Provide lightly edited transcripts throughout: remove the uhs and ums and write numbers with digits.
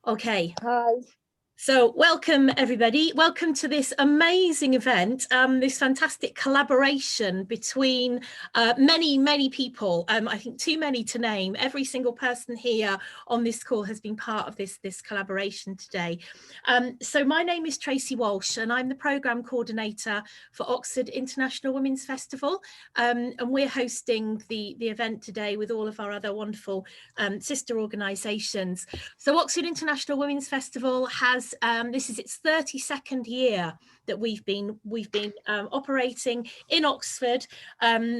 Okay. Hi. So welcome everybody, welcome to this amazing event, this fantastic collaboration between many people. I think too many to name. Every single person here on this call has been part of this collaboration today. So my name is Tracy Walsh and I'm the programme coordinator for Oxford International Women's Festival, and we're hosting the event today with all of our other wonderful sister organisations. So Oxford International Women's Festival has this is its 32nd year that we've been operating in Oxford.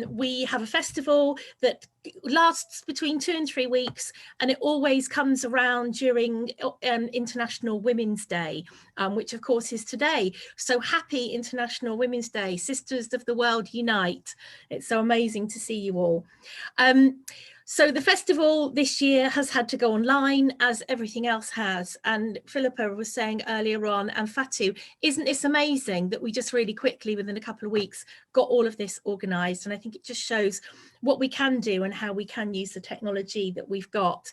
We have a festival that lasts between 2 and 3 weeks, and it always comes around during International Women's Day, which of course is today. So happy International Women's Day, Sisters of the World Unite. It's so amazing to see you all. So the festival this year has had to go online, as everything else has. And Philippa was saying earlier on, and Fatu, isn't this amazing that we just really quickly, within a couple of weeks, got all of this organised? And I think it just shows what we can do and how we can use the technology that we've got.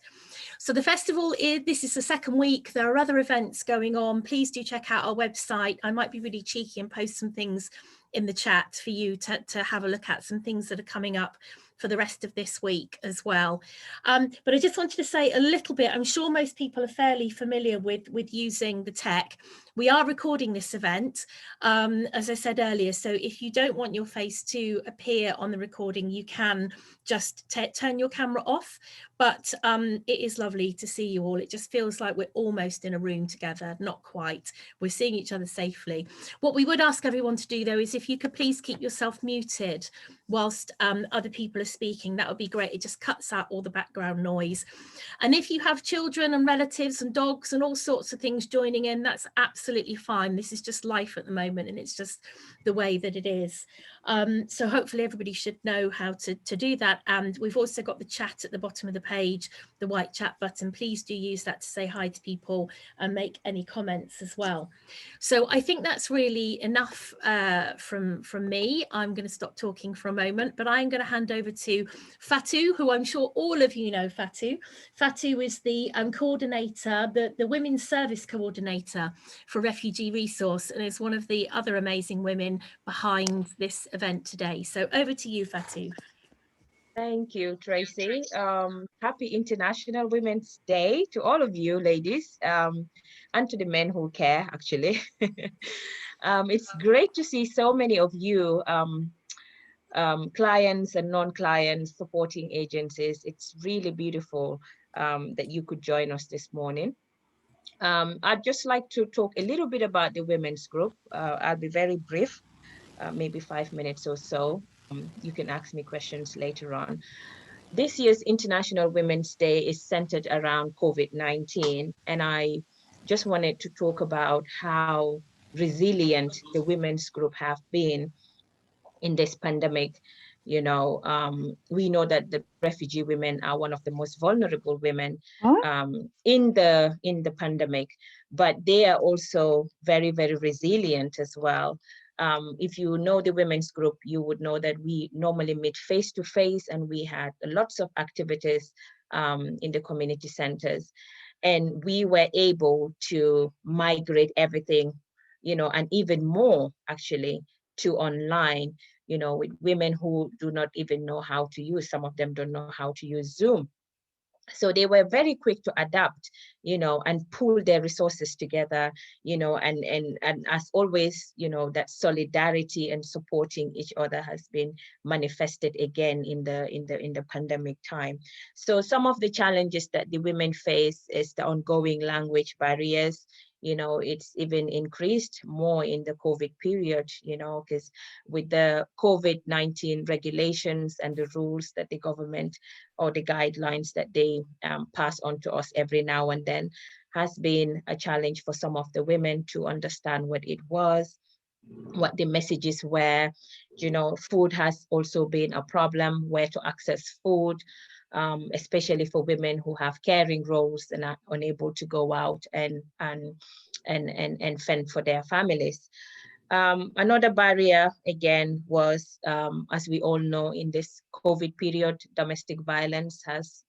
So the festival this is the second week. There are other events going on. Please do check out our website. I might be really cheeky and post some things in the chat for you to have a look at, some things that are coming up for the rest of this week as well. But I just wanted to say a little bit, I'm sure most people are fairly familiar with using the tech. We are recording this event, as I said earlier, so if you don't want your face to appear on the recording, you can just turn your camera off. But it is lovely to see you all. It just feels like we're almost in a room together, not quite. We're seeing each other safely. What we would ask everyone to do though is if you could please keep yourself muted whilst other people are speaking, that would be great. It just cuts out all the background noise. And if you have children and relatives and dogs and all sorts of things joining in, that's absolutely fine. This is just life at the moment and it's just the way that it is. So hopefully everybody should know how to do that. And we've also got the chat at the bottom of the page, the white chat button. Please do use that to say hi to people and make any comments as well. So I think that's really enough from me. I'm going to stop talking for a moment, but I'm going to hand over to Fatu, who I'm sure all of you know Fatu. Fatu is the coordinator, the Women's Service Coordinator for Refugee Resource, and is one of the other amazing women behind this event today. So over to you, Fatu. Thank you, Tracy. Happy International Women's Day to all of you ladies, and to the men who care, actually. It's great to see so many of you, clients and non-clients, supporting agencies. It's really beautiful that you could join us this morning. I'd just like to talk a little bit about the women's group. I'll be very brief, maybe 5 minutes or so. You can ask me questions later on. This year's International Women's Day is centered around COVID-19, and I just wanted to talk about how resilient the women's group have been in this pandemic. You know, we know that the refugee women are one of the most vulnerable women in the pandemic, but they are also very, very resilient as well. If you know the women's group, you would know that we normally meet face to face, and we had lots of activities in the community centers, and we were able to migrate everything, you know, and even more actually, to online, you know, with women who do not even know how to use, some of them don't know how to use Zoom. So they were very quick to adapt, you know, and pool their resources together, you know, and as always, you know, that solidarity and supporting each other has been manifested again in the pandemic time. So some of the challenges that the women face is the ongoing language barriers. You know, it's even increased more in the COVID period, you know, because with the COVID-19 regulations and the rules that the government or the guidelines that they pass on to us every now and then, has been a challenge for some of the women to understand what it was, what the messages were. You know, food has also been a problem, where to access food, especially for women who have caring roles and are unable to go out and fend for their families. Another barrier, again, was, as we all know, in this COVID period, domestic violence has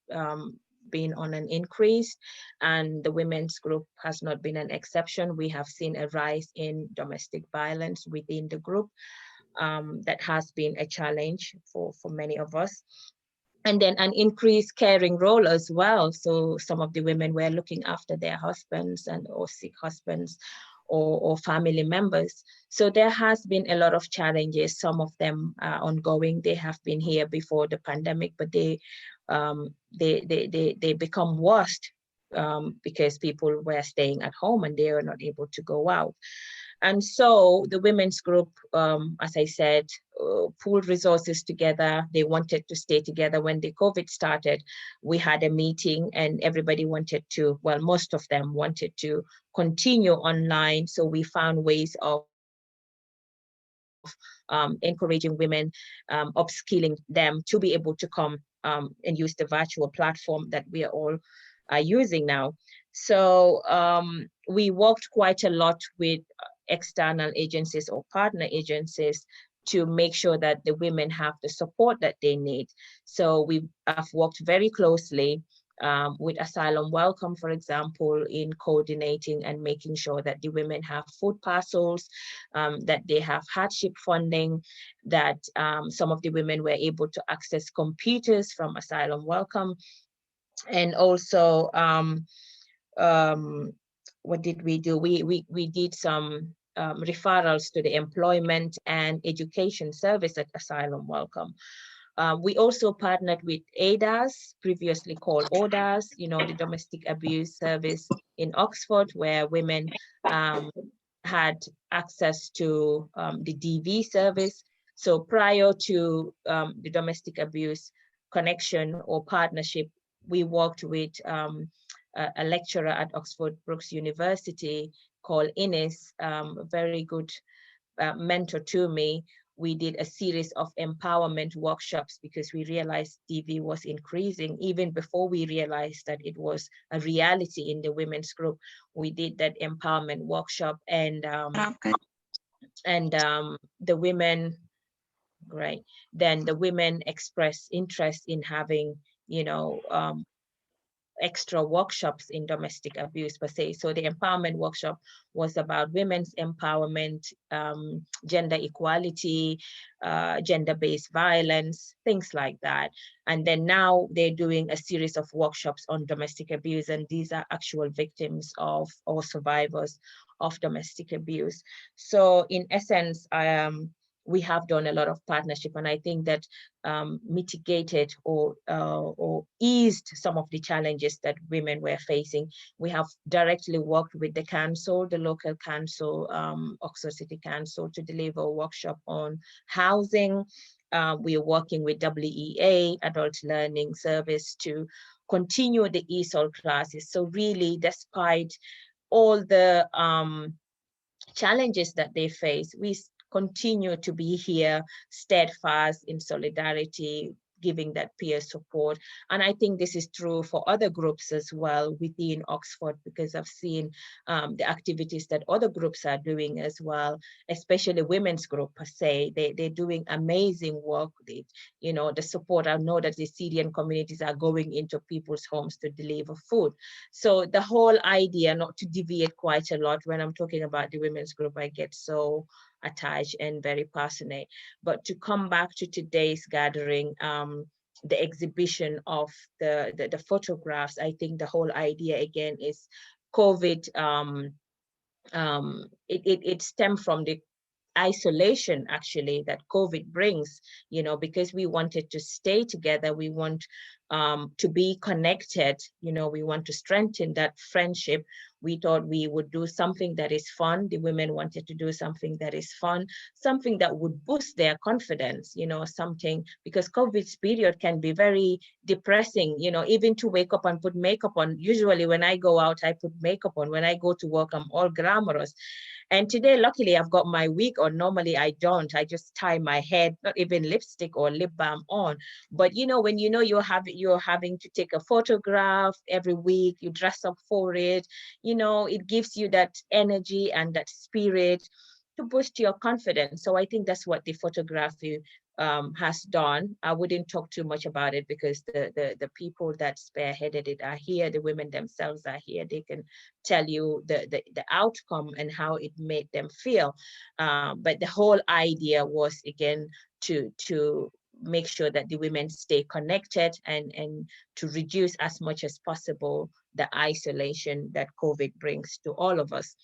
been on an increase, and the women's group has not been an exception. We have seen a rise in domestic violence within the group. That has been a challenge for many of us. And then an increased caring role as well. So some of the women were looking after their husbands or sick husbands or family members. So there has been a lot of challenges. Some of them are ongoing. They have been here before the pandemic, but they become worse because people were staying at home and they were not able to go out. And so the women's group, as I said, pooled resources together. They wanted to stay together. When the COVID started, we had a meeting and everybody wanted to, well, most of them wanted to continue online. So we found ways of encouraging women, upskilling them to be able to come and use the virtual platform that we are all using now. So we worked quite a lot with external agencies or partner agencies to make sure that the women have the support that they need. So we have worked very closely with Asylum Welcome, for example, in coordinating and making sure that the women have food parcels, that they have hardship funding, that some of the women were able to access computers from Asylum Welcome. And also, what did we do? We did some referrals to the Employment and Education Service at Asylum Welcome. We also partnered with ADAS, previously called ODAS, you know, the domestic abuse service in Oxford, where women had access to the DV service. So prior to the domestic abuse connection or partnership, we worked with a lecturer at Oxford Brookes University called Ines, a very good mentor to me. We did a series of empowerment workshops because we realized DV was increasing. Even before we realized that it was a reality in the women's group, we did that empowerment workshop, and the women, right? Then the women expressed interest in having, you know, extra workshops in domestic abuse per se. So the empowerment workshop was about women's empowerment, gender equality, gender-based violence, things like that. And then now they're doing a series of workshops on domestic abuse, and these are actual victims of or survivors of domestic abuse. So in essence, we have done a lot of partnership, and I think that mitigated or eased some of the challenges that women were facing. We have directly worked with the council, the local council, Oxford City Council, to deliver a workshop on housing. We are working with WEA, Adult Learning Service, to continue the ESOL classes. So really, despite all the challenges that they face, we continue to be here, steadfast in solidarity, giving that peer support. And I think this is true for other groups as well within Oxford, because I've seen the activities that other groups are doing as well, especially women's group per se. They're doing amazing work with it. You know, the support, I know that the Syrian communities are going into people's homes to deliver food. So the whole idea, not to deviate quite a lot, when I'm talking about the women's group, I get so attached and very passionate. But to come back to today's gathering, the exhibition of the photographs, I think the whole idea again is COVID. It stemmed from the isolation actually that COVID brings, you know, because we wanted to stay together, we want to be connected, you know, we want to strengthen that friendship. We thought we would do something that is fun. The women wanted to do something that is fun, something that would boost their confidence, you know, something, because COVID's period can be very depressing, you know, even to wake up and put makeup on. Usually when I go out, I put makeup on. When I go to work, I'm all glamorous. And today, luckily, I've got my wig on. Normally, I don't. I just tie my head, not even lipstick or lip balm on. But, you know, when you know you're having to take a photograph every week, you dress up for it, you know, it gives you that energy and that spirit. to boost your confidence. So I think that's what the photography has done. I wouldn't talk too much about it because the people that spearheaded it are here. The women themselves are here. They can tell you the outcome and how it made them feel. But the whole idea was, again, to make sure that the women stay connected and to reduce as much as possible the isolation that COVID brings to all of us.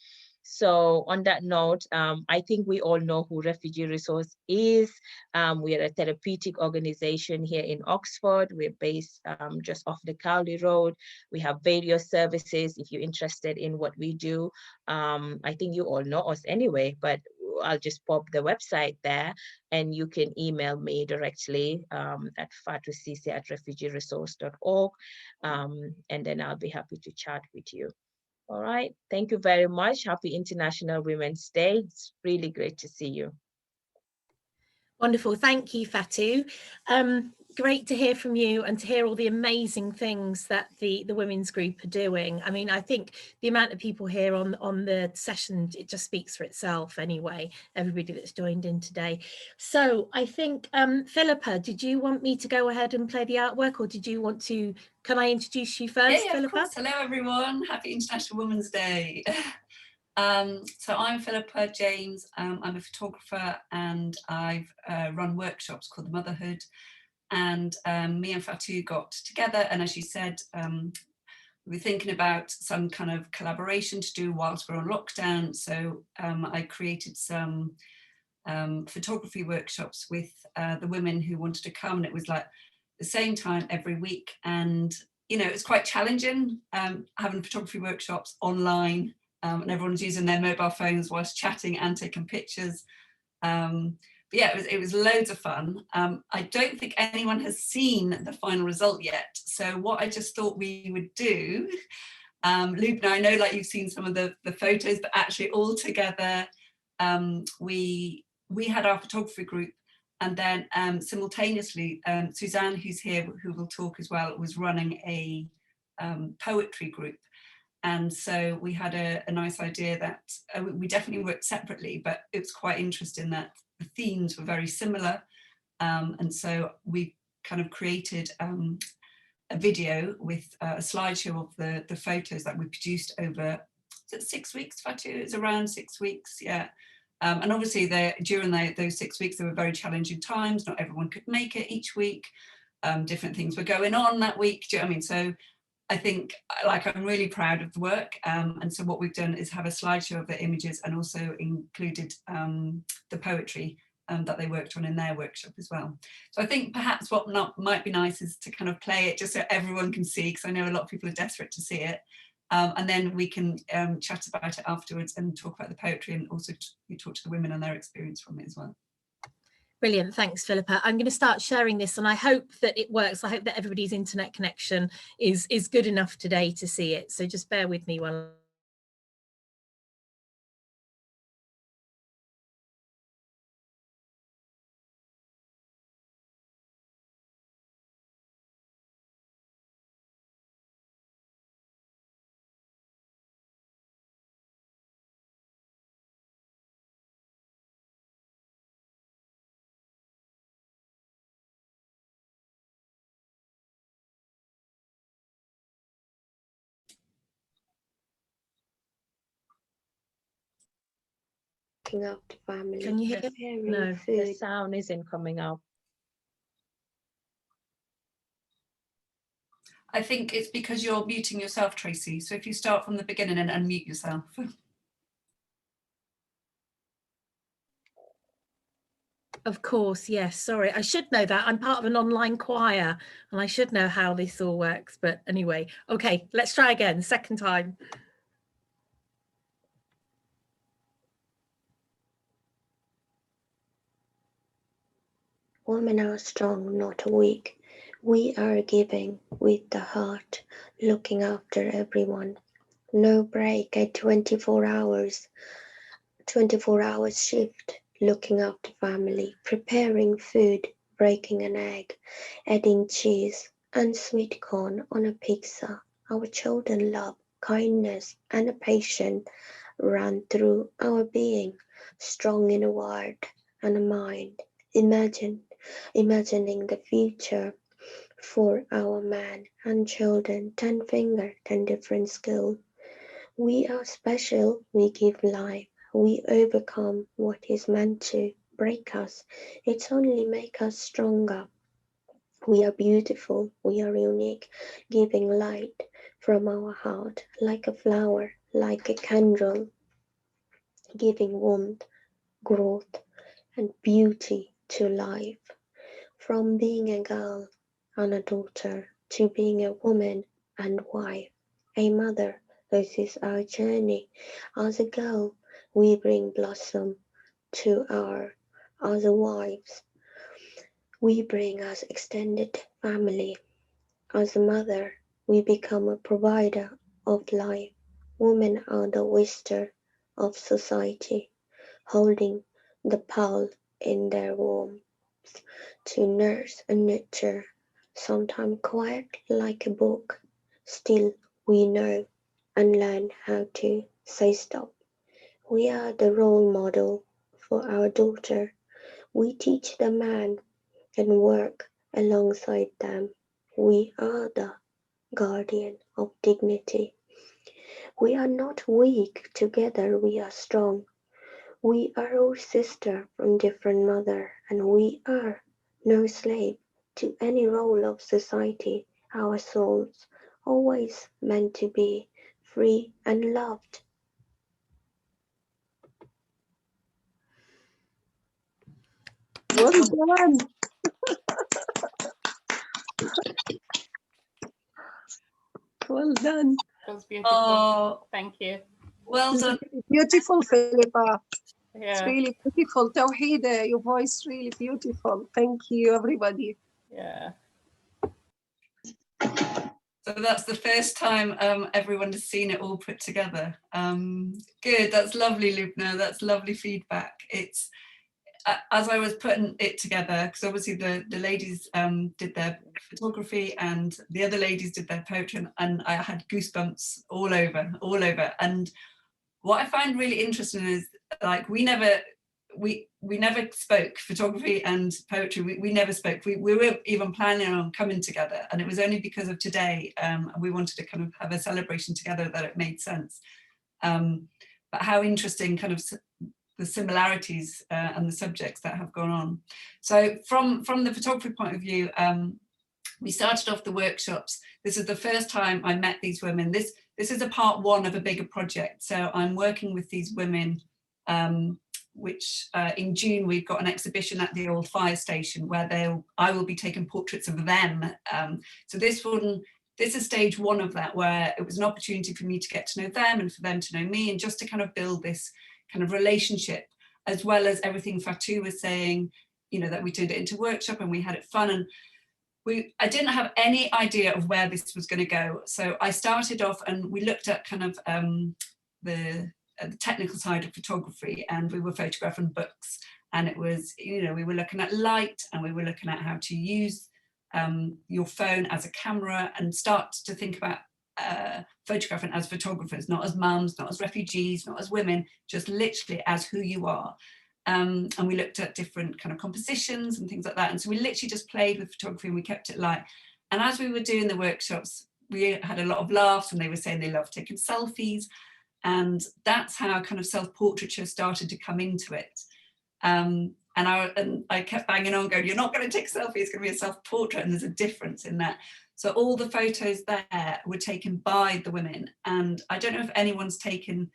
So on that note, I think we all know who Refugee Resource is. We are a therapeutic organization here in Oxford. We're based just off the Cowley Road. We have various services if you're interested in what we do. I think you all know us anyway, but I'll just pop the website there and you can email me directly at fatusisi@refugeeresource.org, and then I'll be happy to chat with you. All right, thank you very much. Happy International Women's Day. It's really great to see you. Wonderful, thank you, Fatu. Great to hear from you and to hear all the amazing things that the women's group are doing. I mean, I think the amount of people here on the session, it just speaks for itself anyway, everybody that's joined in today. So I think, Philippa, did you want me to go ahead and play the artwork, or did you want to, can I introduce you first, Yeah, Philippa? of course. Hello, everyone. Happy International Women's Day. So I'm Philippa James. I'm a photographer and I've run workshops called the Motherhood. And me and Fatu got together, and as you said, we were thinking about some kind of collaboration to do whilst we're on lockdown. So I created some photography workshops with the women who wanted to come, and it was like the same time every week. And you know, it's quite challenging having photography workshops online, and everyone's using their mobile phones whilst chatting and taking pictures. But yeah, it was loads of fun. I don't think anyone has seen the final result yet. So what I just thought we would do, Lubna, I know like you've seen some of the photos, but actually all together, we had our photography group, and then simultaneously, Susanne, who's here, who will talk as well, was running a poetry group. And so we had a nice idea that we definitely worked separately, but it was quite interesting that the themes were very similar. And so we kind of created a video with a slideshow of the photos that we produced over, is it 6 weeks, Fatu? It's around 6 weeks, yeah. And obviously during those 6 weeks, there were very challenging times. Not everyone could make it each week. Different things were going on that week. Do you know what I mean? So I think, like, I'm really proud of the work. And so what we've done is have a slideshow of the images and also included the poetry that they worked on in their workshop as well. So I think perhaps what might be nice is to kind of play it just so everyone can see, because I know a lot of people are desperate to see it. And then we can chat about it afterwards and talk about the poetry, and also talk to the women and their experience from it as well. Brilliant, thanks, Philippa. I'm going to start sharing this, and I hope that it works. I hope that everybody's internet connection is good enough today to see it. So just bear with me while Up the family. Can you hear? No, the sound isn't coming up. I think it's because you're muting yourself, Tracy. So if you start from the beginning and unmute yourself. Of course, yes. Sorry, I should know that. I'm part of an online choir and I should know how this all works. But anyway, okay, let's try again, second time. Women are strong, not weak. We are giving with the heart, looking after everyone. No break at 24 hours shift, looking after family, preparing food, breaking an egg, adding cheese and sweet corn on a pizza. Our children love, kindness and a passion run through our being. strong in a word and a mind. Imagining the future for our men and children, 10 fingers, 10 different skills. We are special, we give life, we overcome what is meant to break us. It's only make us stronger. We are beautiful, we are unique, giving light from our heart, like a flower, like a candle, giving warmth, growth, and beauty to life. From being a girl and a daughter to being a woman and wife, a mother. This is our journey. As a girl, we bring blossom to our other wives. We bring us extended family. As a mother, we become a provider of life. Women are the wisdom of society, holding the pulse in their womb to nurse and nurture, sometimes quiet like a book. Still, we know and learn how to say stop. We are the role model for our daughter. We teach the man and work alongside them. We are the guardian of dignity. We are not weak, together we are strong. We are all sisters from different mother, and we are no slave to any role of society. Our souls always meant to be free and loved. Well done. Well done. That was beautiful. Oh, Thank you. well It's done. beautiful, Philippa. It's Yeah, really beautiful. Tawhida, your voice really beautiful. Thank you, everybody. yeah. So that's the first time everyone has seen it all put together. Good, that's lovely, Lubna. That's lovely feedback. It's as I was putting it together, because obviously the ladies did their photography and the other ladies did their poetry, and I had goosebumps all over. And what I find really interesting is, like, we never spoke photography and poetry. We never spoke. We weren't even planning on coming together, and it was only because of today we wanted to kind of have a celebration together that it made sense. But how interesting kind of the similarities and the subjects that have gone on. So from the photography point of view, we started off the workshops. This is the first time I met these women. This is a part one of a bigger project. So I'm working with these women, which in June we've got an exhibition at the old fire station where I will be taking portraits of them. So this is stage one of that, where it was an opportunity for me to get to know them and for them to know me, and just to kind of build this kind of relationship, as well as everything Fatou was saying, you know, that we turned it into workshop and we had it fun. And I didn't have any idea of where this was going to go. So I started off and we looked at kind of the technical side of photography, and we were photographing books, and it was, you know, we were looking at light, and we were looking at how to use your phone as a camera, and start to think about photographing as photographers, not as mums, not as refugees, not as women, just literally as who you are. And we looked at different kind of compositions and things like that. And so we literally just played with photography and we kept it light. And as we were doing the workshops, we had a lot of laughs, and they were saying they loved taking selfies. And that's how kind of self-portraiture started to come into it. And I kept banging on going, you're not going to take a selfie, it's going to be a self-portrait, and there's a difference in that. So all the photos there were taken by the women, and I don't know if anyone's taken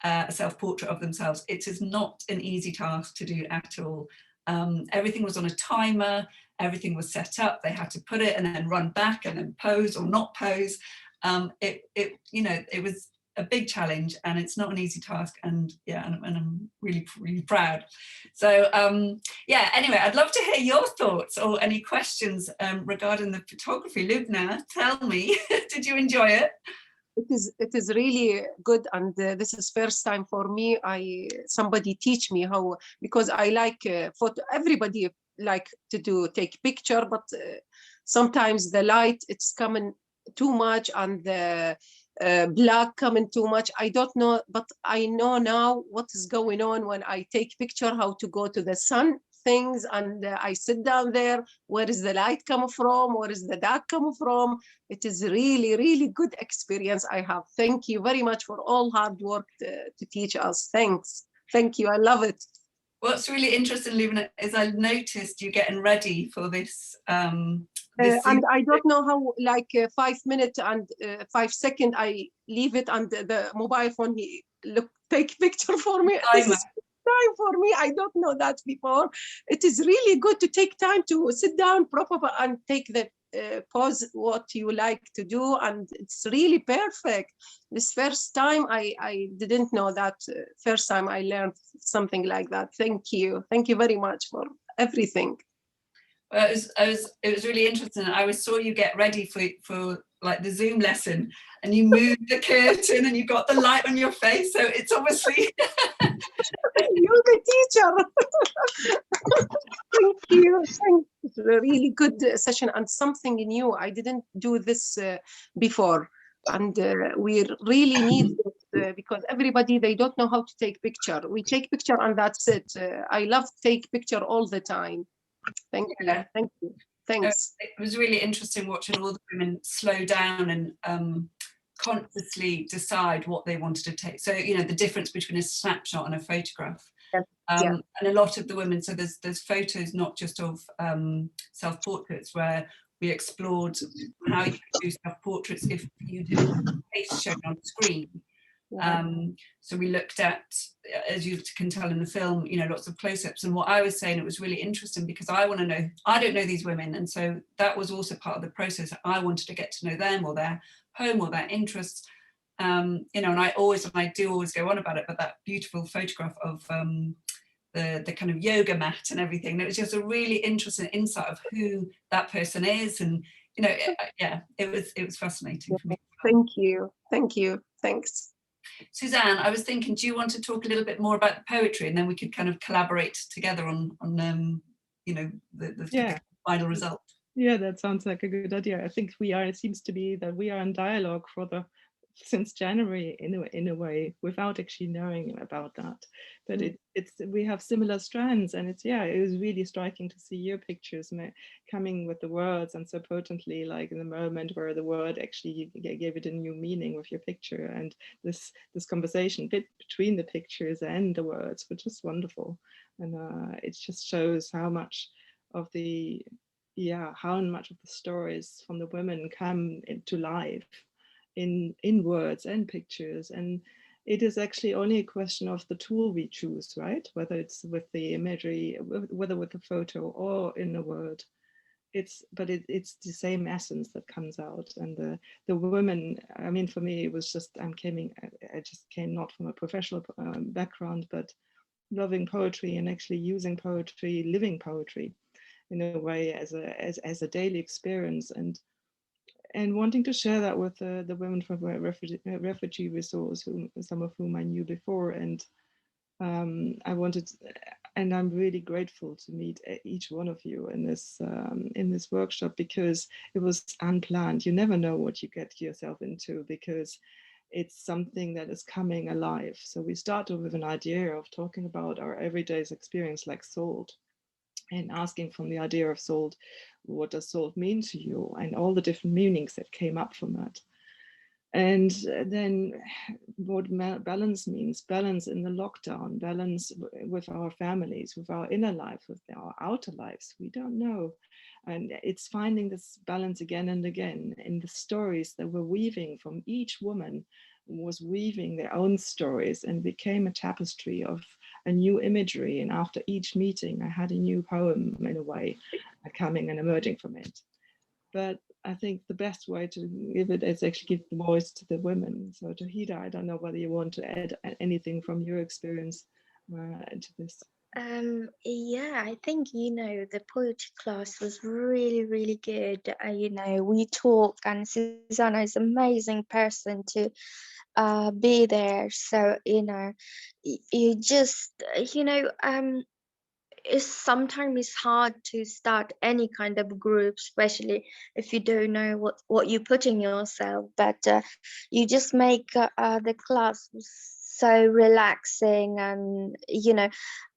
a self-portrait of themselves. It is not an easy task to do at all. Everything was on a timer, everything was set up, they had to put it and then run back and then pose or not pose. It was a big challenge, and it's not an easy task, and yeah, and I'm really, really proud. So yeah, anyway, I'd love to hear your thoughts or any questions regarding the photography. Lubna, tell me, did you enjoy it? It is really good, and this is first time for me. Somebody teach me how, because I like photo. Everybody like to take picture, but sometimes the light, it's coming too much, and black coming too much. I don't know, but I know now what is going on when I take picture, how to go to the sun things, and I sit down there. Where is the light come from? Where is the dark come from? It is really, really good experience I have. Thank you very much for all hard work to teach us. Thanks. Thank you. I love it. What's really interesting, Lubna, is I noticed you getting ready for this. And I don't know how, like 5 minutes and 5 seconds, I leave it, and the mobile phone, he take picture for me. This is time for me. I don't know that before. It is really good to take time to sit down proper and take the pause what you like to do, and it's really perfect. This first time I didn't know that. First time I learned something like that. Thank you very much for everything. Well, it was really interesting. I saw you get ready for like the Zoom lesson, and you moved the curtain and you got the light on your face, so it's obviously you're the teacher. Thank you. It's a really good session and something new. I didn't do this before, and we really need it because everybody, they don't know how to take picture. We take picture and that's it. I love to take picture all the time. Thank you. Thank you. Thanks. It was really interesting watching all the women slow down and consciously decide what they wanted to take. So, you know, the difference between a snapshot and a photograph. And a lot of the women, so there's photos not just of self-portraits, where we explored how you could do self-portraits if you didn't have a face shown on screen. So we looked at, as you can tell in the film, you know, lots of close-ups. And what I was saying, it was really interesting because I want to know, I don't know these women, and so that was also part of the process. I wanted to get to know them or their home or their interests, you know, and I do always go on about it, but that beautiful photograph of the kind of yoga mat and everything, and it was just a really interesting insight of who that person is, and you know, it was fascinating for me. Thank you, thanks. Susanne, I was thinking, do you want to talk a little bit more about the poetry, and then we could kind of collaborate together on you know, the final result? Yeah, that sounds like a good idea. I think it seems to be that we are in dialogue since January in a way, without actually knowing about that. But we have similar strands, and it was really striking to see your pictures coming with the words, and so potently, like in the moment where the word actually gave it a new meaning with your picture, and this conversation between the pictures and the words, which is wonderful. And it just shows how much of the stories from the women come into life in words and pictures. And it is actually only a question of the tool we choose, right? Whether it's with the imagery, whether with a photo or in a word. It's the same essence that comes out. And the women, I mean, for me, it was just, I just came not from a professional background, but loving poetry and actually using poetry, living poetry in a way as a daily experience, and wanting to share that with the women from Refugee Resource, some of whom I knew before. And and I'm really grateful to meet each one of you in this workshop, because it was unplanned. You never know what you get yourself into, because it's something that is coming alive. So we started with an idea of talking about our everyday experience, like salt, and asking from the idea of salt, what does salt mean to you, and all the different meanings that came up from that. And then what balance means, balance in the lockdown, balance with our families, with our inner life, with our outer lives, we don't know. And it's finding this balance again and again in the stories that we're weaving from each woman was weaving their own stories, and became a tapestry of a new imagery. And after each meeting, I had a new poem in a way coming and emerging from it. But I think the best way to give it is actually give the voice to the women. So Tahida, I don't know whether you want to add anything from your experience to this. Yeah, I think, you know, the poetry class was really, really good. You know, we talk, and Susanna is an amazing person to be there. So, you know, you just, you know, it's sometimes hard to start any kind of group, especially if you don't know what you put in yourself. But you just make the class so relaxing, and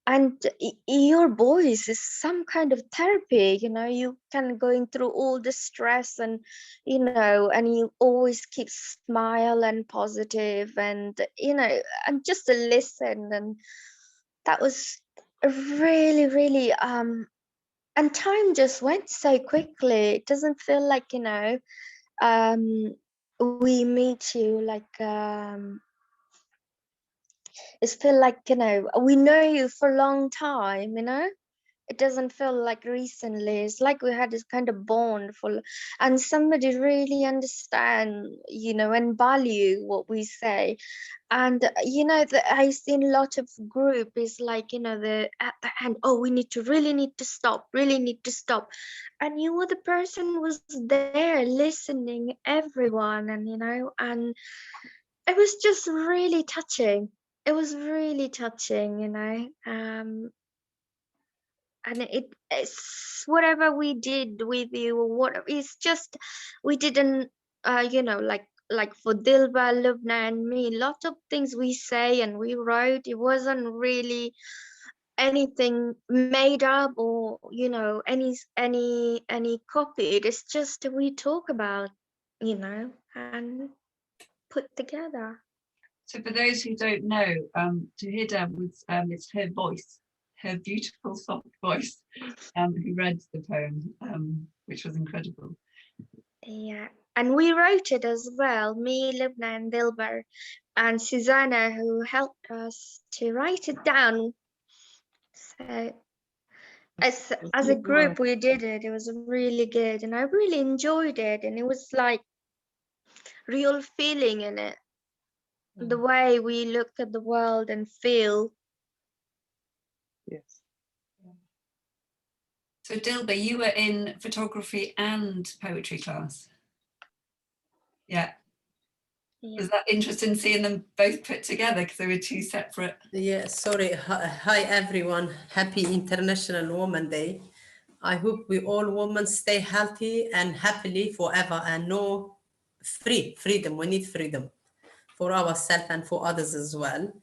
and your voice is some kind of therapy. You can going through all the stress, and and you always keep smile and positive, and and just to listen. And that was really and time just went so quickly. It doesn't feel like we meet you like it's feel like we know you for a long time. It doesn't feel like recently. It's like we had this kind of bond and somebody really understand and value what we say. And I've seen a lot of group is like the at the end, oh, we really need to stop, and you were the person who was there listening everyone. And and it was just really touching. It was really touching. And it's whatever we did with you, or what it's just we didn't like for Dilba, Lubna and me, a lot of things we say and we wrote, it wasn't really anything made up or any copied. It's just we talk about and put together. So for those who don't know, Tahida was it's her voice, her beautiful soft voice, who read the poem, which was incredible. Yeah, and we wrote it as well, me, Lubna and Dilbar, and Susanna, who helped us to write it down. So as a group we did it. It was really good, and I really enjoyed it, and it was like real feeling in it. The way we look at the world and feel. Yes. So Dilba, you were in photography and poetry class. Yeah. Was that interesting seeing them both put together because they were two separate? Yeah, sorry. Hi everyone. Happy International Women's Day. I hope we all women stay healthy and happily forever and know freedom. We need freedom for ourselves and for others as well.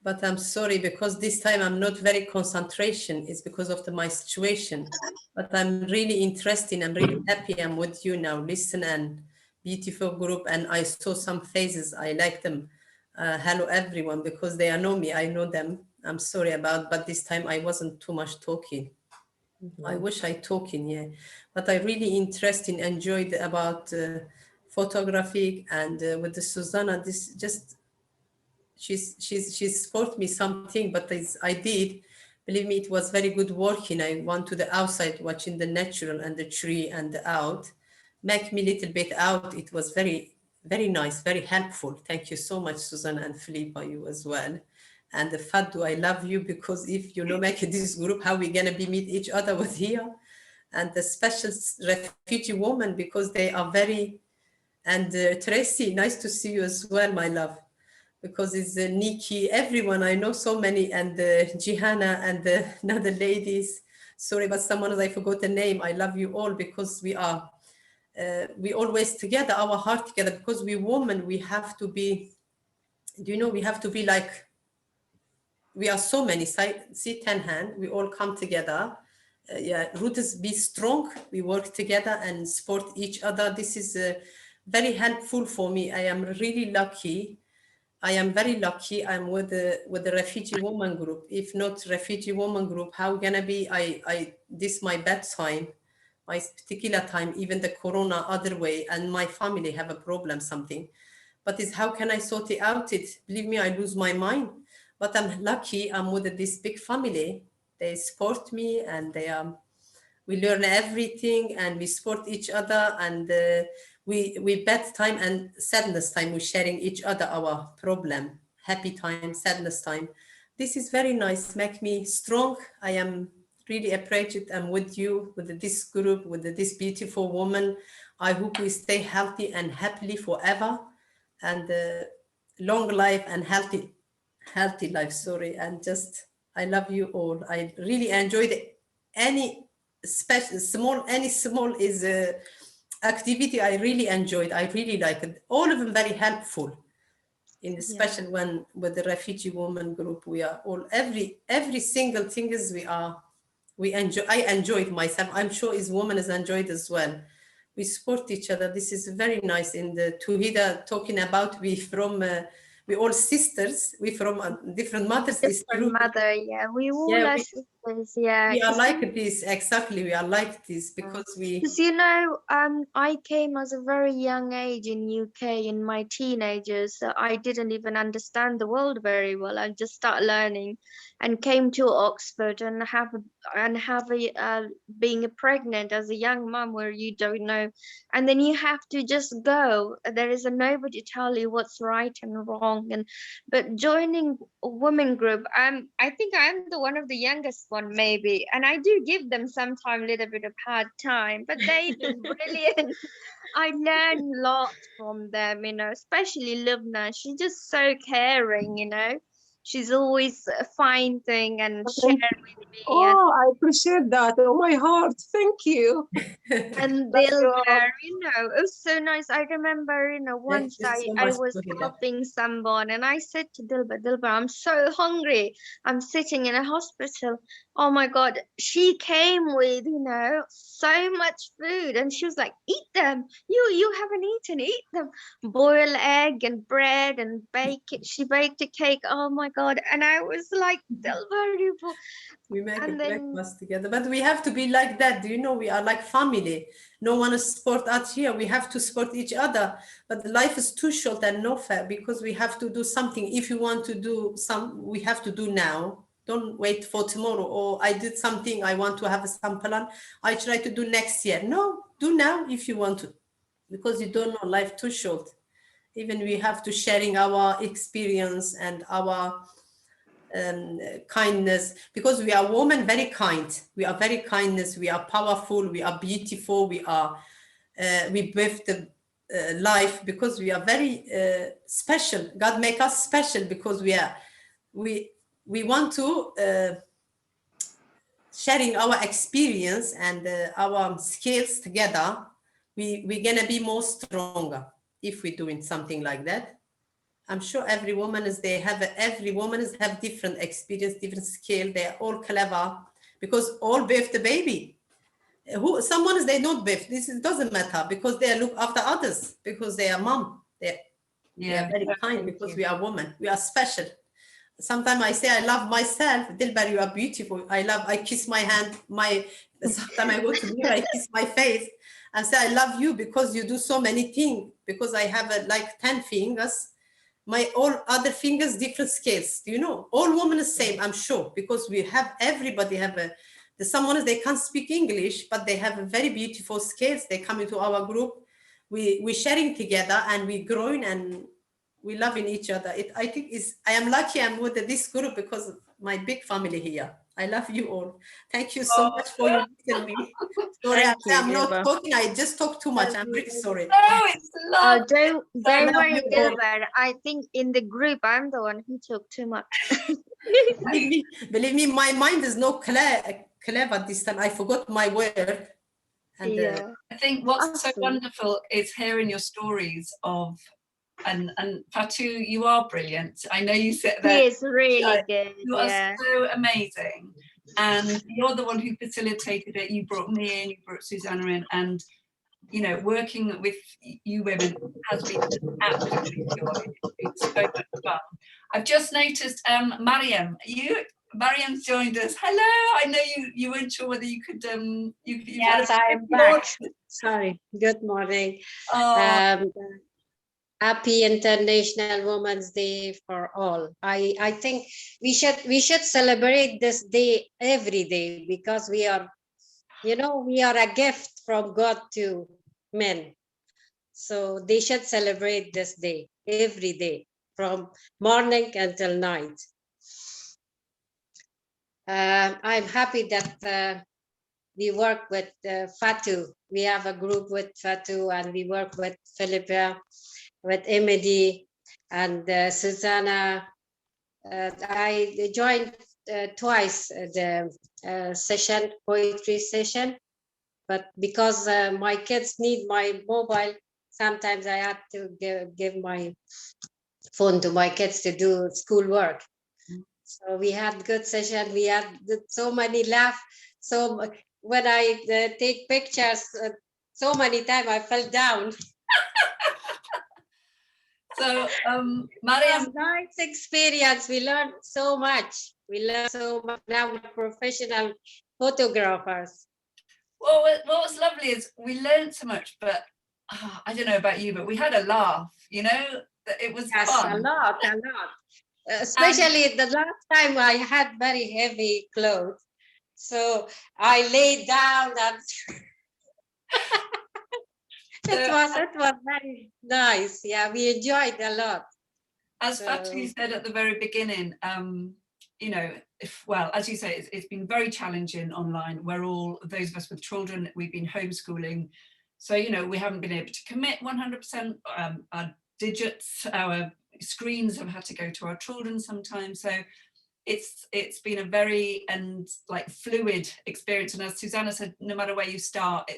But I'm sorry because this time I'm not very concentration. It's because of my situation. But I'm really interested. I'm really happy I'm with you now. Listen and beautiful group. And I saw some faces. I like them. Hello everyone, because they know me. I know them. I'm sorry but this time I wasn't too much talking. I wish I talking, yeah. But I really interested, enjoyed about photography and with the Susanna. This just she's taught me something, but I did. Believe me, it was very good working. I went to the outside, watching the natural and the tree and the out. Make me a little bit out. It was very, very nice, very helpful. Thank you so much, Susanna and Philippa, you as well. And the Faddu, I love you, because if you make this group, how we gonna be meet each other with here? And the special refugee woman, because they are very, and Tracy, nice to see you as well, my love. Because it's Nikki, everyone, I know so many, and Jihana and another ladies. Sorry, but someone I forgot the name. I love you all, because we are, we always together, our heart together, because we women, we have to be, we have to be like, we are so many, see 10 hand, we all come together. Root is be strong, we work together and support each other. This is very helpful for me. I am really lucky. I am very lucky. I'm with the refugee woman group. If not refugee woman group, how gonna be? This my bedtime, my particular time, even the corona other way, and my family have a problem, something. But it's how can I sort it out? Believe me, I lose my mind. But I'm lucky. I'm with this big family. They support me, and we learn everything, and we support each other, and we bedtime and sadness time, we're sharing each other our problem, happy time, sadness time. This is very nice, make me strong. I am really appreciated. I'm with you, with this group, with this beautiful woman. I hope we stay healthy and happily forever, and long life and healthy life, sorry. And just I love you all. I really enjoyed any small is activity. I really enjoyed. I really liked it. All of them very helpful. In the special one with the refugee woman group, we are all every single thing is we enjoy. I enjoyed myself. I'm sure his woman has enjoyed as well. We support each other. This is very nice. In the Tuhida talking about we all sisters. We from different mothers. Different mother, yeah. We all are sisters, yeah. We are like this, exactly. We are like this because Because you know, I came as a very young age in UK in my teenagers, so I didn't even understand the world very well. I just started learning, and came to Oxford and being pregnant as a young mum where you don't know, and then you have to just go. There is nobody tell you what's right and wrong, but joining a women group, I think I'm the one of the youngest one maybe, and I do give them sometimes a little bit of hard time, but they do brilliant. I learn a lot from them, you know, especially Lubna. She's just so caring, you know. She's always finding and sharing with me. Oh, I appreciate that. Oh, my heart. Thank you. And Dilber, you know, it was so nice. I remember, you know, once I was helping someone and I said to Dilber, I'm so hungry. I'm sitting in a hospital. Oh my God. She came with, you know, so much food and she was like, eat them. You haven't eaten, eat them. Boil egg and bread and bake it. She baked a cake. Oh my God. And I was like, Dilber, we make a breakfast together, but we have to be like that. Do you know, we are like family. No one is support us here. We have to support each other, but life is too short and no fair because we have to do something. If you want to do we have to do now. Don't wait for tomorrow. Or I did something, I want to have some plan, I try to do next year. No, do now if you want to, because you don't know, life too short. Even we have to sharing our experience and our kindness, because we are women very kind. We are very kindness. We are powerful. We are beautiful. We are we birth the life because we are very special. God make us special because we want to sharing our experience and our skills together. We're gonna be more stronger if we're doing something like that. I'm sure every woman have different experience, different skill. They're all clever because all birth the baby. Someone is they don't birth. Doesn't matter because they look after others because they are mom. They are very kind because we are women. We are special. Sometimes I say I love myself. Dilber, you are beautiful. I kiss my hand. Sometimes I go to mirror, I kiss my face and say I love you because you do so many things. Because I have like 10 fingers. My all other fingers different scales. Do you know? All women the same, I'm sure, because everybody have someone they can't speak English, but they have a very beautiful scales. They come into our group. We're sharing together and we're growing and we loving each other. I am lucky I'm with this group because of my big family here. I love you all. Thank you so much for listening me. Sorry, I'm not talking. I just talk too much. I'm really sorry. Oh, it's lovely. Don't worry, Dilber. I think in the group, I'm the one who talk too much. Believe me, my mind is not clever this time. I forgot my word. And, I think what's so wonderful is hearing your stories of. And Fatu, you are brilliant. I know you sit there. He is really good. You are so amazing. And you're the one who facilitated it. You brought me in, you brought Susanne in, and you know, working with you women has been absolutely joy. It's been so much fun. I've just noticed Mariam's joined us. Hello. I know you weren't sure whether you could yes, I'm back. Sorry. Good morning. Happy International Women's Day for all. I think we should celebrate this day every day because we are a gift from God to men. So they should celebrate this day every day from morning until night. I'm happy that we work with Fatu. We have a group with Fatu and we work with Philippa, with Emily and Susanna. I joined twice the session, poetry session, but because my kids need my mobile, sometimes I had to give my phone to my kids to do schoolwork. So we had good session. We had so many laughs. So when I take pictures, so many times I fell down. So, Mariam, nice experience. We learned so much. Now we're professional photographers. well, what was lovely is we learned so much, but I don't know about you, but we had a laugh, you know, it was fun. A lot. Especially the last time I had very heavy clothes. So I lay down and it was very nice. Yeah, we enjoyed a lot. As Fatih said at the very beginning, you know, as you say, it's been very challenging online. We're all, those of us with children, we've been homeschooling. So, you know, we haven't been able to commit 100%. Our digits, our screens have had to go to our children sometimes. So it's been a very fluid experience. And as Susanna said, no matter where you start,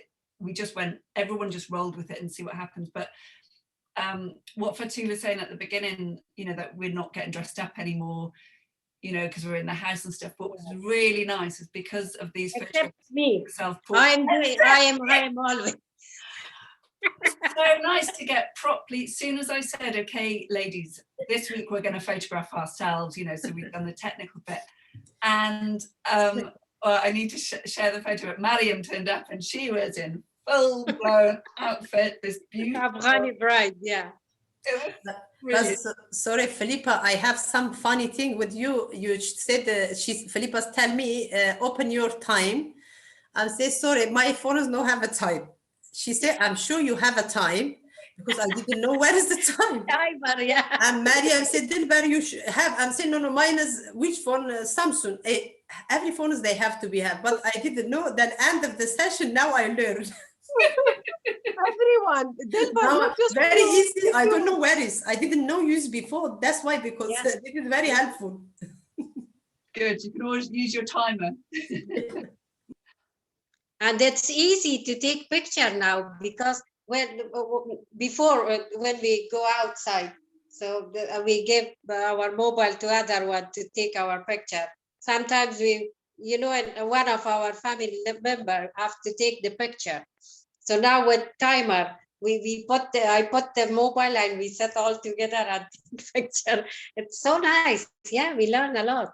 everyone just rolled with it and see what happens. But what Fatih was saying at the beginning, you know, that we're not getting dressed up anymore, you know, because we're in the house and stuff. What was really nice is because of these Except me. self-portraits. I am always. So nice to get properly, as soon as I said, okay, ladies, this week we're going to photograph ourselves, you know, so we've done the technical bit. And I need to share the photo, but Mariam turned up and she was in full-blown outfit, this beautiful bride, yeah. Sorry, Philippa, I have some funny thing with you. You said, Philippa's tell me, open your time. I say, sorry, my phone does not have a time. She said, I'm sure you have a time, because I didn't know where is the time. Timer, yeah. And Mariam said, Dilbar, you should have. I'm saying, no, mine is, which phone? Samsung. Every phone is they have to be have, but I didn't know. Then end of the session, now I learned. Everyone, Dilbar, very easy. I don't know where is. I didn't know use before. That's why, because it is very helpful. Good. You can always use your timer. And it's easy to take picture now, because before when we go outside, so we give our mobile to other one to take our picture. Sometimes we, you know, and one of our family member have to take the picture. So now with timer, I put the mobile and we set all together and take picture. It's so nice. Yeah, we learn a lot.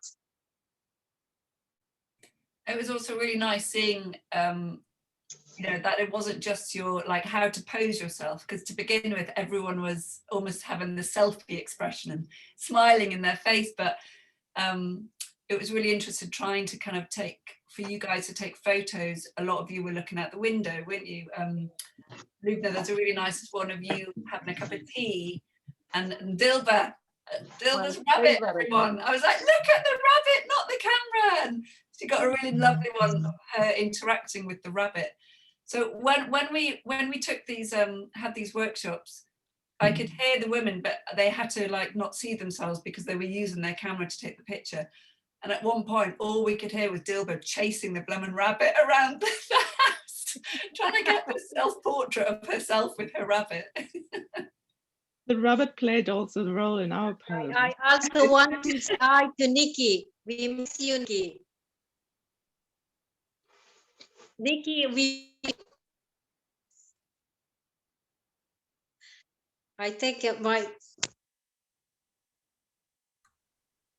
It was also really nice seeing, you know, that it wasn't just your, like, how to pose yourself, because to begin with, everyone was almost having the selfie expression and smiling in their face. But it was really interesting trying to kind of for you guys to take photos. A lot of you were looking out the window, weren't you? Lubna, there's a really nice one of you having a cup of tea, and Dilbar's rabbit, everyone. I was like, look at the rabbit, not the camera. And she got a really lovely one of her interacting with the rabbit. So when we took these had these workshops, I could hear the women, but they had to like not see themselves because they were using their camera to take the picture. And at one point, all we could hear was Dilbar chasing the bloomin' rabbit around the house, trying to get the self-portrait of herself with her rabbit. The rabbit played also the role in our poem. I also want to say hi to Nikki. We miss you, Nikki. Nikki, I think it might.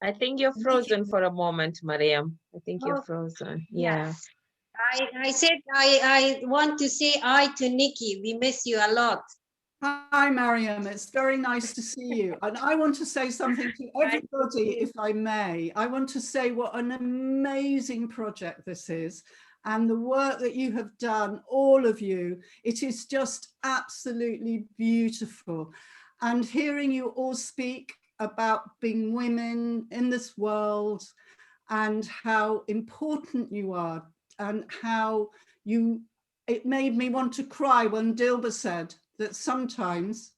I think you're frozen for a moment, Mariam. I think you're frozen. Yeah. I said I want to say hi to Nikki. We miss you a lot. Hi, Mariam. It's very nice to see you. And I want to say something to everybody, if I may. I want to say what an amazing project this is, and the work that you have done, all of you. It is just absolutely beautiful. And hearing you all speak about being women in this world and how important you are, and how it made me want to cry when Dilbar said that sometimes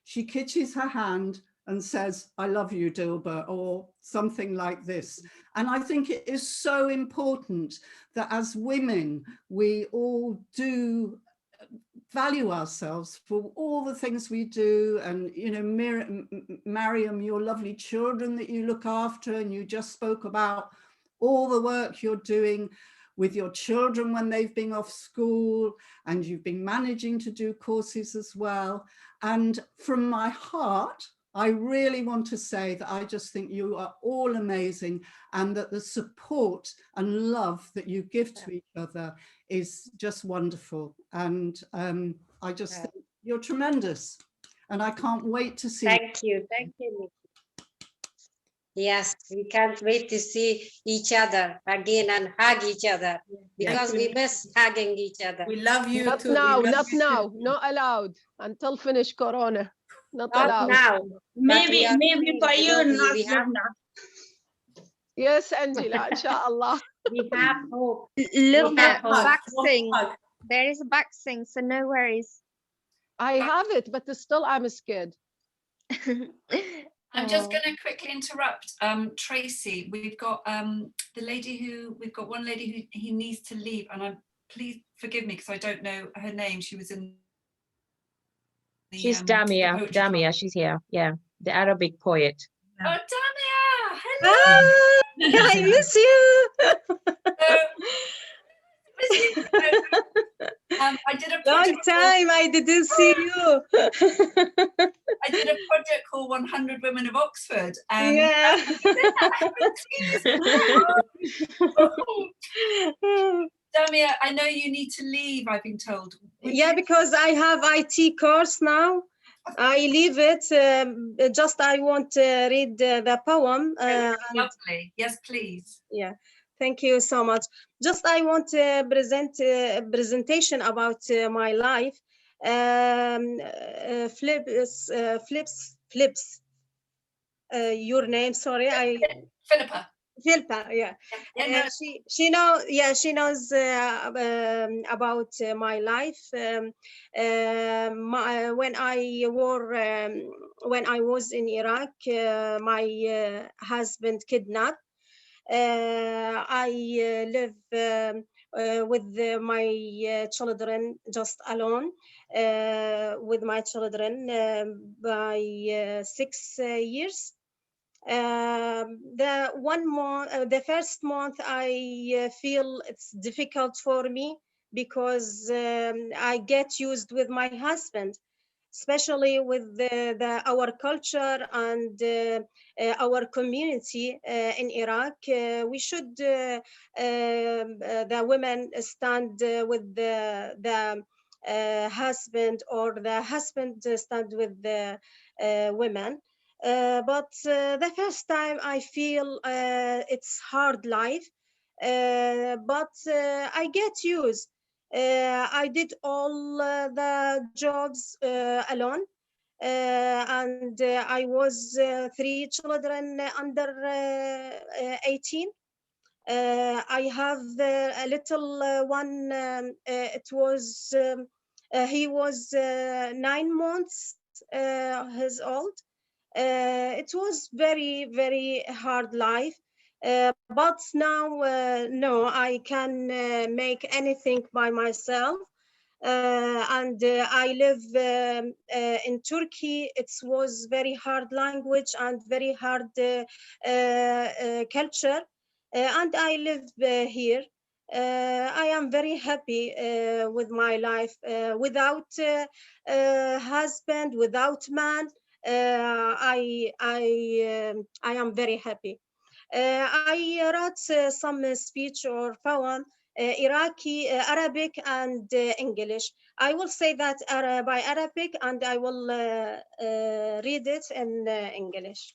she kitches her hand and says, I love you, Dilber, or something like this. And I think it is so important that as women, we all do value ourselves for all the things we do. And, you know, Mariam, your lovely children that you look after, and you just spoke about all the work you're doing with your children when they've been off school, and you've been managing to do courses as well. And from my heart, I really want to say that I just think you are all amazing, and that the support and love that you give to each other is just wonderful. And I just think you're tremendous, and I can't wait to see. Thank you. Yes, we can't wait to see each other again and hug each other, because we miss hugging each other. We love you Not too. now, not now, not allowed until finish Corona. Not Not allowed. now. Maybe for you, not we have, Yes, Angela, inshallah. we have hope. Little We have bit hope. vaccine. There is a vaccine, so no worries. I have it, but still I'm scared. I'm just going to quickly interrupt. Tracy, we've got one lady who he needs to leave, and please forgive me because I don't know her name. She was in the, she's Damia, she's here. Yeah, the Arabic poet. Oh, Damia! Hello! Ah, I miss you! I did a Long project time I didn't see you. I did a project called 100 Women of Oxford. And Yeah. Damia, I know you need to leave, I've been told. Yeah, because I have IT course now. I leave it. Just I want to read the poem. Lovely. Yes, please. Yeah. Thank you so much. Just I want to present a presentation about my life. Flips. Your name? Sorry, Philippa. Yeah. She knows. Yeah, she knows about my life. When I was in Iraq, my husband kidnapped. I live with my children just alone, with my children by 6 years. The first month I feel it's difficult for me because I get used with my husband, especially with our culture and our community in Iraq. We should, the women stand with the husband, or the husband stand with the women. But the first time I feel it's hard life, but I get used. I did all the jobs alone, and I was 3 children under 18. I have a little one. He was 9 months his old. It was very, very hard life. But now, no, I can make anything by myself. And I live in Turkey. It was very hard language and very hard culture. And I live here. I am very happy with my life. Without husband, without man, I am very happy. I wrote some speech or poem, Iraqi, Arabic, and English. I will say that by Arabic, and I will read it in English.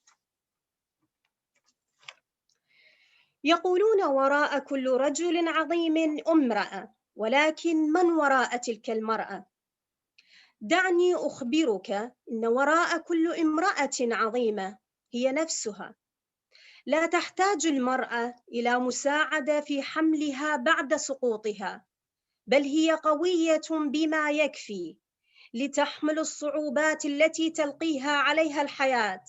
يقولون وراء كل رجل عظيم امرأة، ولكن من وراء تلك المرأة؟ دعني أخبرك إن وراء كل امرأة عظيمة هي نفسها. لا تحتاج المرأة إلى مساعدة في حملها بعد سقوطها، بل هي قوية بما يكفي لتحمل الصعوبات التي تلقيها عليها الحياة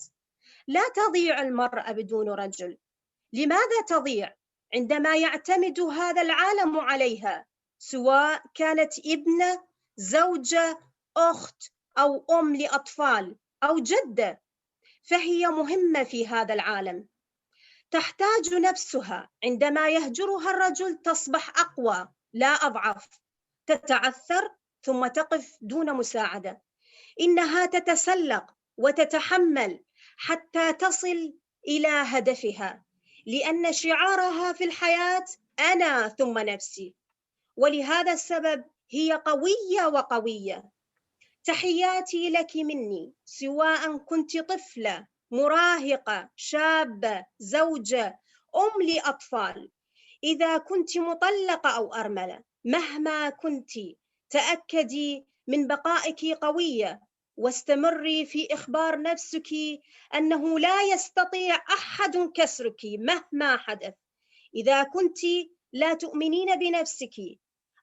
لا تضيع المرأة بدون رجل. لماذا تضيع؟ عندما يعتمد هذا العالم عليها، سواء كانت ابنة، زوجة، أخت أو أم لأطفال أو جدة، فهي مهمة في هذا العالم. تحتاج نفسها عندما يهجرها الرجل تصبح أقوى لا أضعف، تتعثر ثم تقف دون مساعدة. إنها تتسلق وتتحمل حتى تصل إلى هدفها، لأن شعارها في الحياة أنا ثم نفسي، ولهذا السبب هي قوية وقوية. تحياتي لك مني، سواء كنت طفلة، مراهقة، شابة، زوجة، أم لأطفال، إذا كنت مطلقة أو أرملة، مهما كنت تأكدي من بقائك قوية، واستمري في إخبار نفسك أنه لا يستطيع أحد كسرك مهما حدث. إذا كنت لا تؤمنين بنفسك،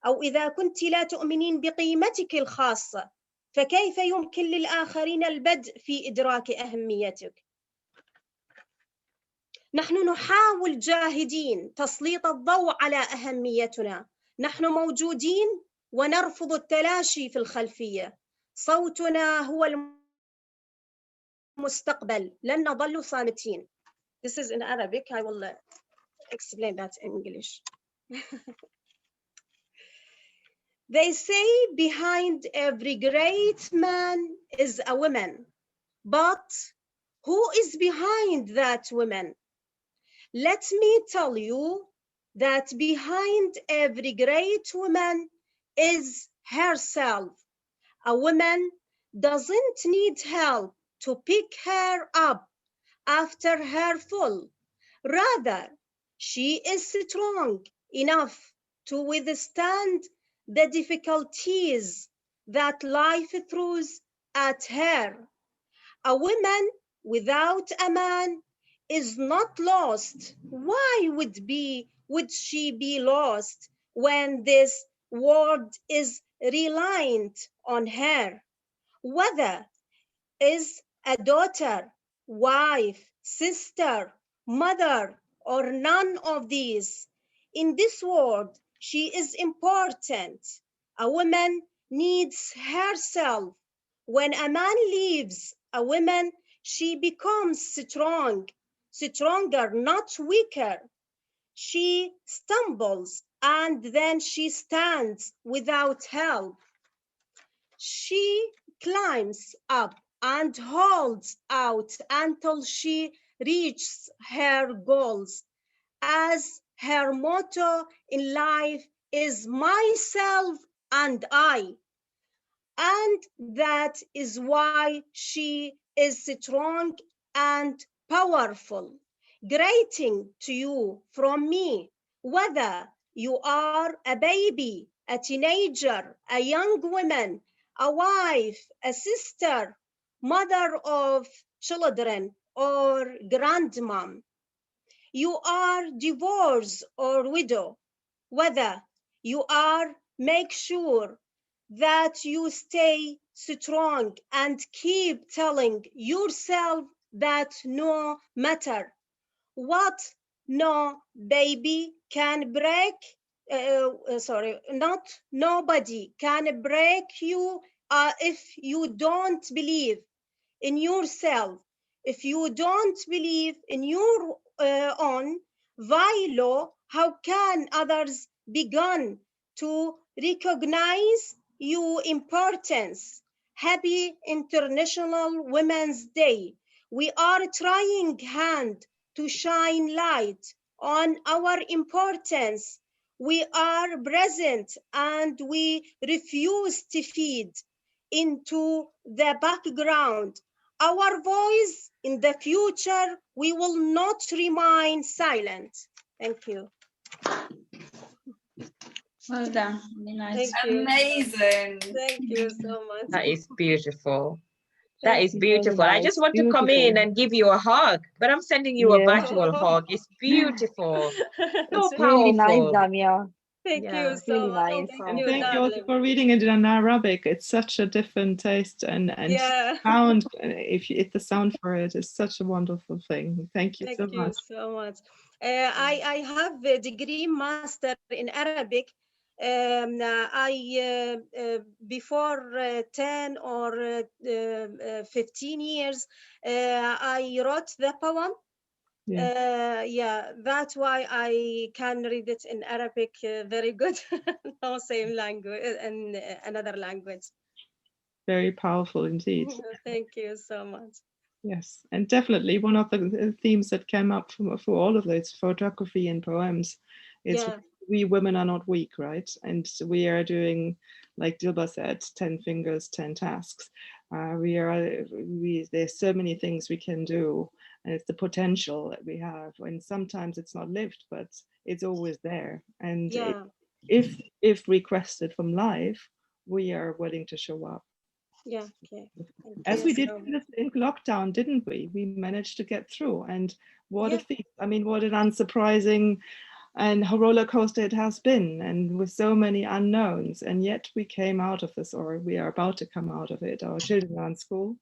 أو إذا كنت لا تؤمنين بقيمتك الخاصة، فكيف يمكن للآخرين البدء في إدراك أهميتك؟ نحن نحاول جاهدين تسليط الضوء على أهميتنا. نحن موجودين ونرفض التلاشي في الخلفية. صوتنا هو المستقبل، لن نظل صامتين. This is in Arabic. I will explain that in English. They say behind every great man is a woman, but who is behind that woman? Let me tell you that behind every great woman is herself. A woman doesn't need help to pick her up after her fall. Rather, she is strong enough to withstand the difficulties that life throws at her. A woman without a man is not lost. Why would she be lost when this world is reliant on her? Whether is a daughter, wife, sister, mother, or none of these, in this world, she is important. A woman needs herself. When a man leaves a woman, she becomes strong, stronger, not weaker. She stumbles and then she stands without help. She climbs up and holds out until she reaches her goals, as her motto in life is myself and I. And that is why she is strong and powerful. Greeting to you from me, whether you are a baby, a teenager, a young woman, a wife, a sister, mother of children, or grandmom. You are divorced or widow, whether you are, make sure that you stay strong and keep telling yourself that no matter what, no baby can break, nobody can break you if you don't believe in yourself. If you don't believe in your own value, how can others begin to recognize your importance? Happy International Women's Day. We are trying hard to shine light on our importance. We are present and we refuse to fade into the background. Our voice in the future, we will not remain silent. Thank you. Well done. Really nice. Thank you. Amazing. Thank you so much. That is beautiful. Thank That is you. beautiful. I just want to come in and give you a hug, but I'm sending you a virtual hug. It's beautiful. So It's really nice, powerful. Damia. Thank Yeah, you so really much. nice. Thank you, Thank you also darling. for reading it in Arabic. It's such a different taste, and Yeah. sound. If the sound for it is such a wonderful thing. Thank you so Thank you much. so much. I have a degree master in Arabic. Before 10 or 15 years, I wrote the poem. Yeah, that's why I can read it in Arabic very good. No same language in another language. Very powerful indeed. Thank you so much. Yes, and definitely one of the themes that came up for all of this photography and poems is we women are not weak, right? And we are doing, like Dilba said, 10 fingers, 10 tasks. There's so many things we can do, and it's the potential that we have. And sometimes it's not lived, but it's always there. And if requested from life, we are willing to show up. Yeah, okay. As we did in lockdown, didn't we? We managed to get through, and what a feat. I mean, what an unsurprising and roller coaster it has been, and with so many unknowns, and yet we came out of this, or we are about to come out of it. Our children are in school,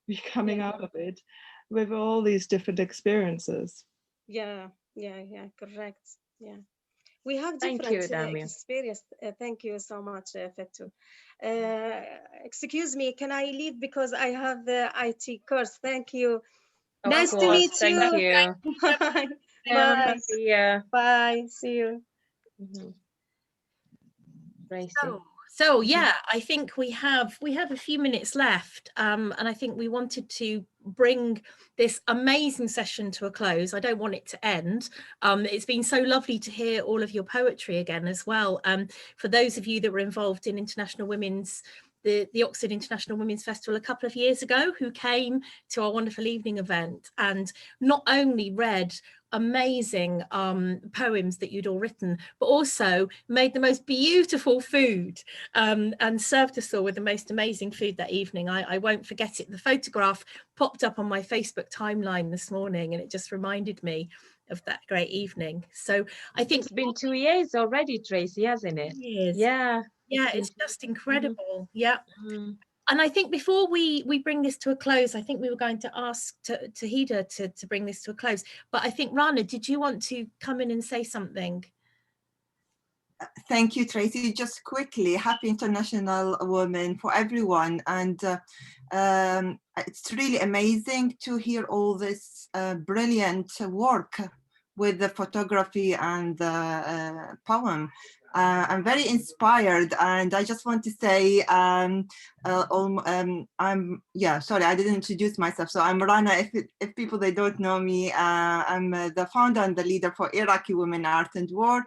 we're coming out of it with all these different experiences. Yeah, correct. Yeah. We have different experience. Thank you so much, Fetu. Excuse me, can I leave because I have the IT course? Thank you. Nice to meet you. Thank you. Bye. Bye. See ya. Bye. See you. So yeah, I think we have a few minutes left, and I think we wanted to bring this amazing session to a close. I don't want it to end. It's been so lovely to hear all of your poetry again as well. For those of you that were involved in the Oxford International Women's Festival a couple of years ago, who came to our wonderful evening event and not only read amazing poems that you'd all written, but also made the most beautiful food and served us all with the most amazing food that evening. I won't forget it. The photograph popped up on my Facebook timeline this morning, and it just reminded me of that great evening. So I think it's been 2 years already, Tracy, hasn't it? Yeah, it's just incredible. Yeah. And I think before we bring this to a close, I think we were going to ask Tahida to bring this to a close. But I think, Rana, did you want to come in and say something? Thank you, Tracy. Just quickly, happy International Women for everyone. And it's really amazing to hear all this brilliant work with the photography and the poem. I'm very inspired, and I just want to say, sorry, I didn't introduce myself. So I'm Rana. If people they don't know me, I'm the founder and the leader for Iraqi Women Art and War,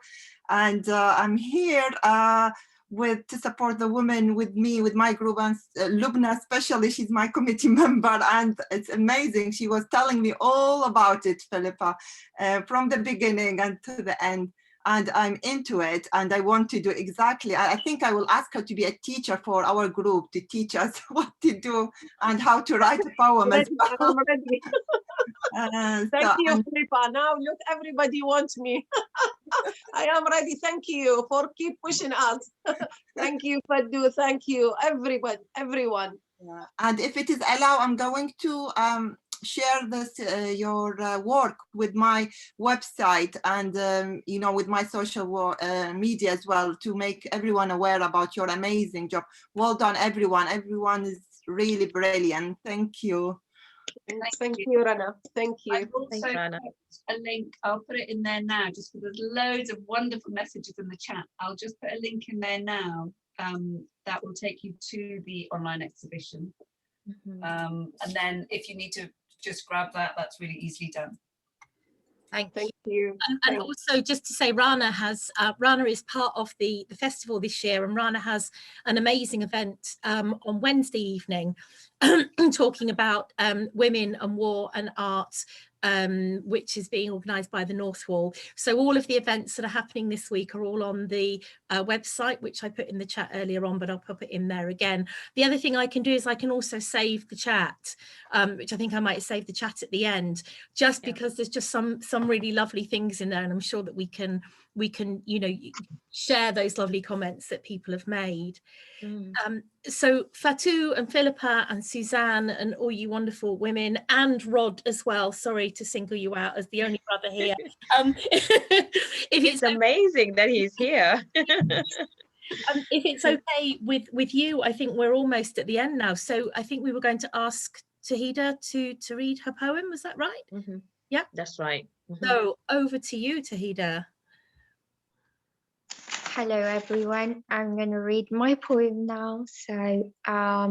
and I'm here to support the women with me, with my group, and Lubna especially, she's my committee member, and it's amazing. She was telling me all about it, Philippa, from the beginning and to the end. And I'm into it, and I want to do exactly. I think I will ask her to be a teacher for our group, to teach us what to do and how to write a poem as well. I'm ready. Thank you, Philippa. Now look, everybody wants me. I am ready. Thank you for keep pushing us. Thank you, Faddu. Thank you, everyone. Yeah. And if it is allowed, I'm going to share this your work with my website and with my social media as well, to make everyone aware about your amazing job. Well done, everyone. Everyone is really brilliant. Thank you. Thank you, Rana. Thank you. I've also put a link. I'll put it in there now, just because there's loads of wonderful messages in the chat. I'll just put a link in there now that will take you to the online exhibition. And then if you need to just grab that, that's really easily done. Thank you. And also, just to say, Rana is part of the festival this year, and Rana has an amazing event on Wednesday evening talking about women and war and art, which is being organised by the North Wall. So all of the events that are happening this week are all on the website, which I put in the chat earlier on, but I'll pop it in there again. The other thing I can do is I can also save the chat, which I think I might save the chat at the end, just because there's just some really lovely things in there, and I'm sure that we can we can, you know, share those lovely comments that people have made. So Fatou and Philippa and Susanne and all you wonderful women, and Rod as well, sorry to single you out as the only brother here. If it's amazing that he's here. If it's okay with you, I think we're almost at the end now. So I think we were going to ask Tahida to read her poem. Was that right? Yeah, that's right. So over to you, Tahida. Hello everyone, I'm going to read my poem now. So I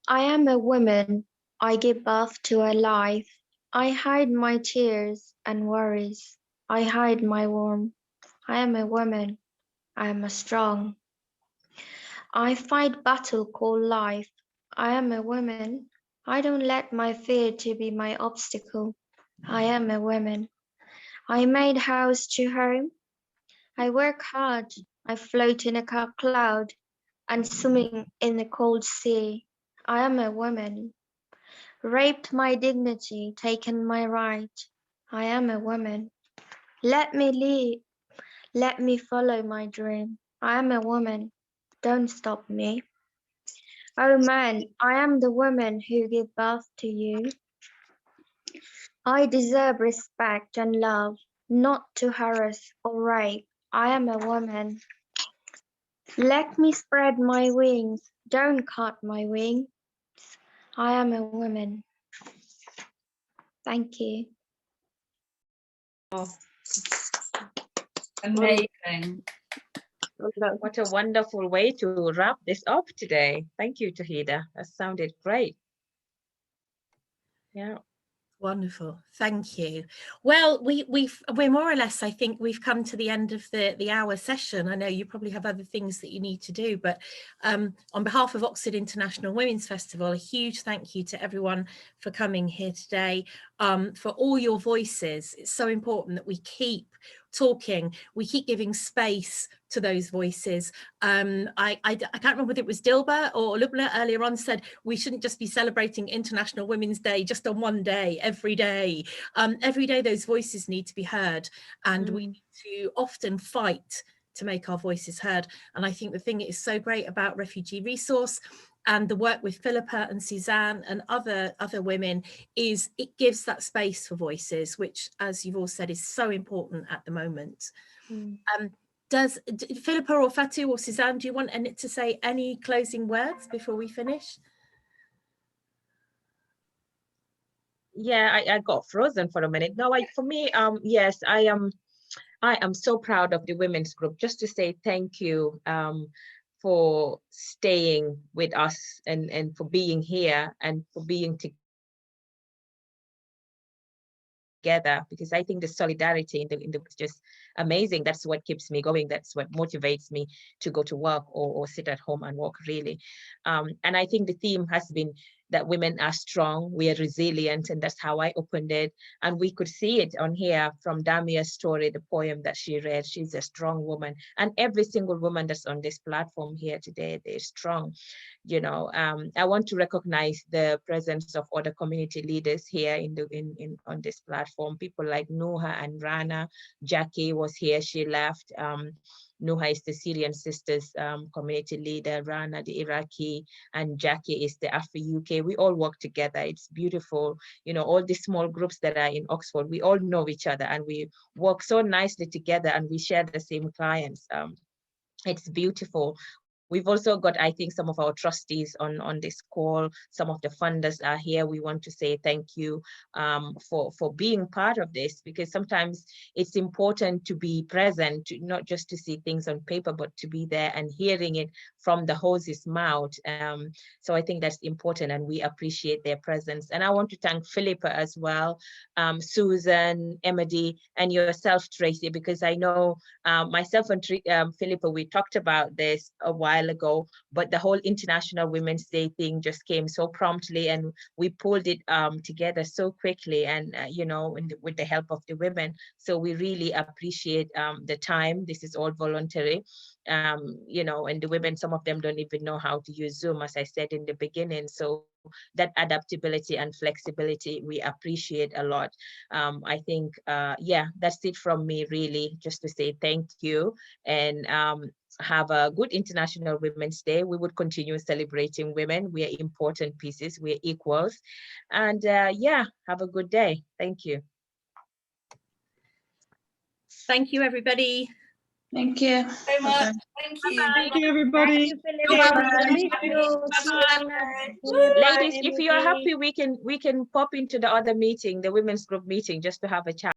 am a woman, I give birth to a life. I hide my tears and worries, I hide my warmth. I am a woman, I am a strong. I fight battle called life. I am a woman, I don't let my fear to be my obstacle. I am a woman, I made house to home. I work hard, I float in a cloud and swimming in the cold sea. I am a woman, raped my dignity, taken my right. I am a woman. Let me lead, let me follow my dream. I am a woman, don't stop me. Oh man, I am the woman who gave birth to you. I deserve respect and love, not to harass or rape. I am a woman. Let me spread my wings, don't cut my wings. I am a woman. Thank you. Oh. Amazing. What a wonderful way to wrap this up today. Thank you, Tahida. That sounded great. Yeah. Wonderful, thank you. Well, we're more or less, I think we've come to the end of the hour session. I know you probably have other things that you need to do, but on behalf of Oxford International Women's Festival, a huge thank you to everyone for coming here today, for all your voices. It's so important that we keep talking, we keep giving space to those voices. I can't remember whether it was Dilba or Lubna earlier on said we shouldn't just be celebrating International Women's Day just on one day, every day. Every day those voices need to be heard, and we need to often fight to make our voices heard. And I think the thing that is so great about Refugee Resource and the work with Philippa and Susanne and other women is it gives that space for voices, which, as you've all said, is so important at the moment. Does Philippa or Fatou or Susanne, do you want to say any closing words before we finish? Yeah, I got frozen for a minute. No, for me, yes, I am so proud of the women's group. Just to say thank you for staying with us and for being here and for being together, because I think the solidarity in the is just amazing. That's what keeps me going. That's what motivates me to go to work or sit at home and work, really. And I think the theme has been that women are strong, we are resilient, and that's how I opened it. And we could see it on here from Damia's story, the poem that she read. She's a strong woman, and every single woman that's on this platform here today, they're strong. You know, I want to recognize the presence of other community leaders here on this platform. People like Nuha and Rana. Jackie was here, she left. Nuha is the Syrian Sisters community leader, Rana the Iraqi, and Jackie is the Afro-UK. We all work together. It's beautiful. You know, all these small groups that are in Oxford, we all know each other and we work so nicely together and we share the same clients. It's beautiful. We've also got, I think, some of our trustees on this call. Some of the funders are here. We want to say thank you for being part of this, because sometimes it's important to be present, not just to see things on paper, but to be there and hearing it from the horse's mouth. So I think that's important and we appreciate their presence. And I want to thank Philippa as well, Susan, Emily, and yourself, Tracy, because I know myself and Philippa, we talked about this a while ago, but the whole International Women's Day thing just came so promptly and we pulled it together so quickly, and you know, with the help of the women. So we really appreciate the time. This is all voluntary. you know, and the women, some of them don't even know how to use Zoom, as I said in the beginning. So that adaptability and flexibility, we appreciate a lot. I think, yeah, that's it from me, really, just to say thank you, and have a good International Women's Day. We would continue celebrating women. We are important pieces, we are equals. And yeah, have a good day. Thank you. Thank you, everybody. Thank you so much. Thank you. Thank you, everybody. Ladies, if you are happy, we can pop into the other meeting, the women's group meeting, just to have a chat.